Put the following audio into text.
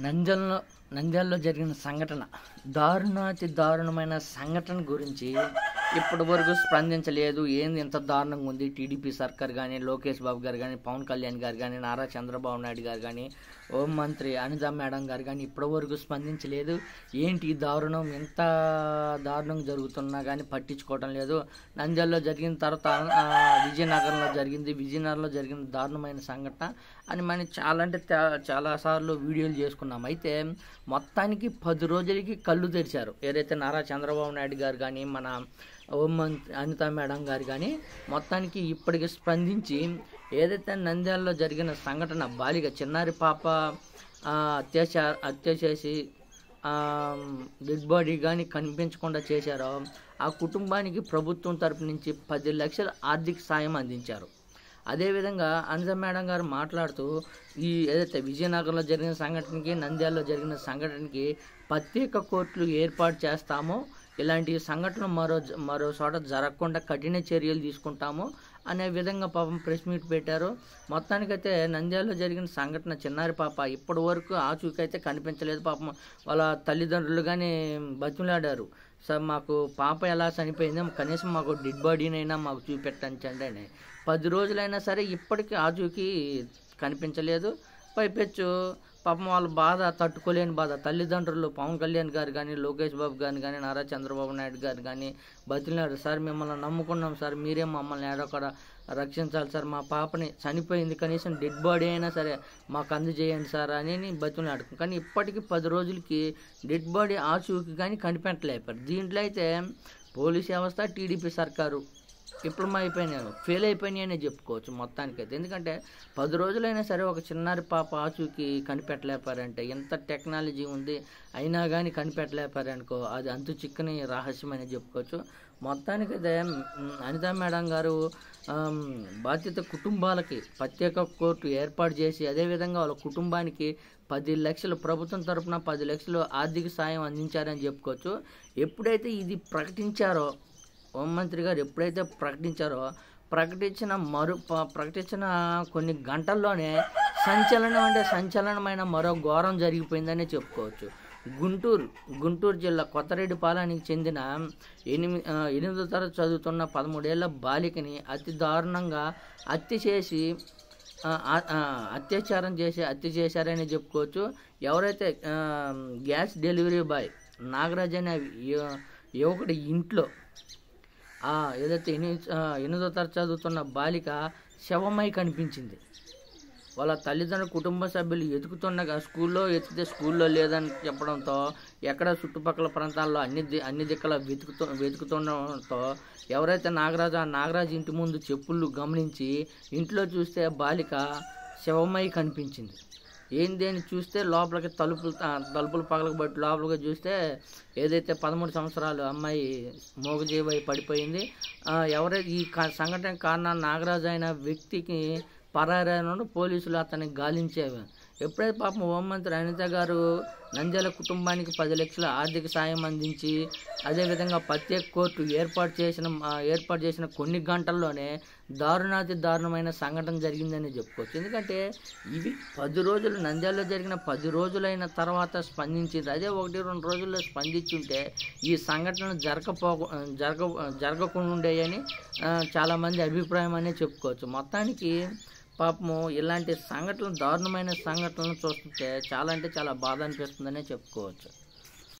నంద్యాలలో నంద్యాలలో జరిగిన సంఘటన దారుణాతి దారుణమైన సంఘటన గురించి ఇప్పటి వరకు స్పందించలేదు. ఏంది ఇంత దారుణంగా ఉంది? టీడీపీ సర్కార్ కానీ, లోకేష్ బాబు గారు కానీ, పవన్ కళ్యాణ్ గారు కానీ, నారా చంద్రబాబు నాయుడు గారు కానీ, హోంమంత్రి అనిత మేడం గారు కానీ ఇప్పటి వరకు స్పందించలేదు. ఏంటి ఈ దారుణం? ఎంత దారుణం జరుగుతున్నా కానీ పట్టించుకోవటం లేదు. నంద్యాలలో జరిగిన తర్వాత విజయనగరంలో జరిగిన దారుణమైన సంఘటన అని మనం చాలాసార్లు వీడియోలు చేసుకున్నాం. అయితే మొత్తానికి 10 రోజులకి కళ్ళు తెరిచారు. ఏదైతే నారా చంద్రబాబు నాయుడు గారు కానీ, మన హోంమంత్రి అనిత మేడం గారు కానీ మొత్తానికి ఇప్పటికి స్పందించి ఏదైతే నంద్యాలలో జరిగిన సంఘటన, బాలిక చిన్నారి పాప హత్య చేసి డెడ్ బాడీ కానీ కనిపించకుండా చేశారో ఆ కుటుంబానికి ప్రభుత్వం తరపు నుంచి 10 లక్షల ఆర్థిక సాయం అందించారు. అదేవిధంగా అనిత మేడం గారు మాట్లాడుతూ ఏదైతే విజయనగరంలో జరిగిన సంఘటనకి, నంద్యాలలో జరిగిన సంఘటనకి ప్రత్యేక కోర్టులు ఏర్పాటు చేస్తామో, ఇలాంటి సంఘటనలు మరో చోట జరగకుండా కఠిన చర్యలు తీసుకుంటాము అనే విధంగా పాపం ప్రెస్ మీట్ పెట్టారు. మొత్తానికైతే నంద్యాలలో జరిగిన సంఘటన, చిన్నారి పాప ఇప్పటి వరకు ఆచూకైతే కనిపించలేదు. పాపం వాళ్ళ తల్లిదండ్రులు కానీ బతిమలాడారు, సార్ మాకు పాప ఎలా చనిపోయిందో కనీసం మాకు డెడ్ బాడీనైనా మాకు చూపెట్టండి అని. 10 రోజులైనా సరే ఇప్పటికీ ఆచూకీ కనిపించలేదు. పైపెచ్చు పాపం వాళ్ళ బాధ తట్టుకోలేని బాధ తల్లిదండ్రులు పవన్ కళ్యాణ్ గారు కానీ, లోకేష్ బాబు గారు కానీ, నారా చంద్రబాబు నాయుడు గారు కానీ బతిలాడు, సార్ మిమ్మల్ని నమ్ముకున్నాం సార్, మీరే మమ్మల్ని ఏడొక్కడ రక్షించాలి సార్, మా పాపని చనిపోయింది, కనీసం డెడ్ బాడీ అయినా సరే మాకు అందజేయండి సార్ అని బతిలాడు. కానీ ఇప్పటికీ 10 రోజులకి డెడ్ బాడీ ఆచూకీ కానీ కనిపెట్టలేపారు. దీంట్లో అయితే పోలీస్ వ్యవస్థ, టీడీపీ సర్కారు ఫెయిల్ అయిపోయినాయనే చెప్పుకోవచ్చు మొత్తానికైతే. ఎందుకంటే 10 రోజులైనా సరే ఒక చిన్నారి పాప ఆచూకీ కనిపెట్టలేపారంటే ఎంత టెక్నాలజీ ఉంది, అయినా కానీ కనిపెట్టలేపారనుకో అది అంతు చిక్కని రహస్యం అని చెప్పుకోవచ్చు. మొత్తానికైతే అనిత మేడం గారు బాధిత కుటుంబాలకి ప్రత్యేక కోర్టు ఏర్పాటు చేసి, అదేవిధంగా వాళ్ళ కుటుంబానికి 10 లక్షలు ప్రభుత్వం తరఫున 10 లక్షలు ఆర్థిక సాయం అందించారని చెప్పుకోవచ్చు. ఎప్పుడైతే ఇది ప్రకటించారో, హోంమంత్రి గారు ఎప్పుడైతే ప్రకటించిన కొన్ని గంటల్లోనే సంచలనమైన మరో ఘోరం జరిగిపోయిందనే చెప్పుకోవచ్చు. గుంటూరు జిల్లా కొత్తరెడ్డిపాలెనికి చెందిన 8వ తరగతి చదువుతున్న 13 ఏళ్ల బాలికని అతి దారుణంగా హత్య చేశారని చెప్పుకోవచ్చు. ఎవరైతే గ్యాస్ డెలివరీ బాయ్ నాగరాజ్ అనే యువకుడి ఇంట్లో ఏదైతే 8వ తరగతి చదువుతున్న బాలిక శవమై కనిపించింది. వాళ్ళ తల్లిదండ్రులు, కుటుంబ సభ్యులు ఎతుకుతుండగా స్కూల్లో లేదని చెప్పడంతో ఎక్కడ చుట్టుపక్కల ప్రాంతాల్లో అన్ని దిక్కల వెతుకుతుండటంతో ఎవరైతే నాగరాజు ఇంటి ముందు చెప్పులు గమనించి ఇంట్లో చూస్తే బాలిక శవమై కనిపించింది. ఏంది అని చూస్తే లోపలికి తలుపులు పగలబట్టి లోపలికి చూస్తే ఏదైతే 13 సంవత్సరాలు అమ్మాయి మూగజీవై పడిపోయింది. ఎవరైతే ఈ సంఘటన కారణం నాగరాజు అయిన వ్యక్తికి పరారైన పోలీసులు అతన్ని గాలించేవి. ఎప్పుడైతే పాపం హోంమంత్రి అనిత గారు నంద్యాల కుటుంబానికి 10 లక్షల ఆర్థిక సాయం అందించి, అదేవిధంగా ప్రత్యేక కోర్టు ఏర్పాటు చేసిన కొన్ని గంటల్లోనే దారుణాతి దారుణమైన సంఘటన జరిగిందని చెప్పుకోవచ్చు. ఎందుకంటే ఇవి 10 రోజులు నంద్యాలలో జరిగిన 10 రోజులైన తర్వాత స్పందించింది. అదే 1-2 రోజుల్లో స్పందించుంటే ఈ సంఘటనలు జరగకుండా ఉండేయని చాలామంది అభిప్రాయం అనే చెప్పుకోవచ్చు. మొత్తానికి పాపము ఇలాంటి దారుణమైన సంఘటనలను చూస్తుంటే చాలా బాధ అనిపిస్తుందనే చెప్పుకోవచ్చు.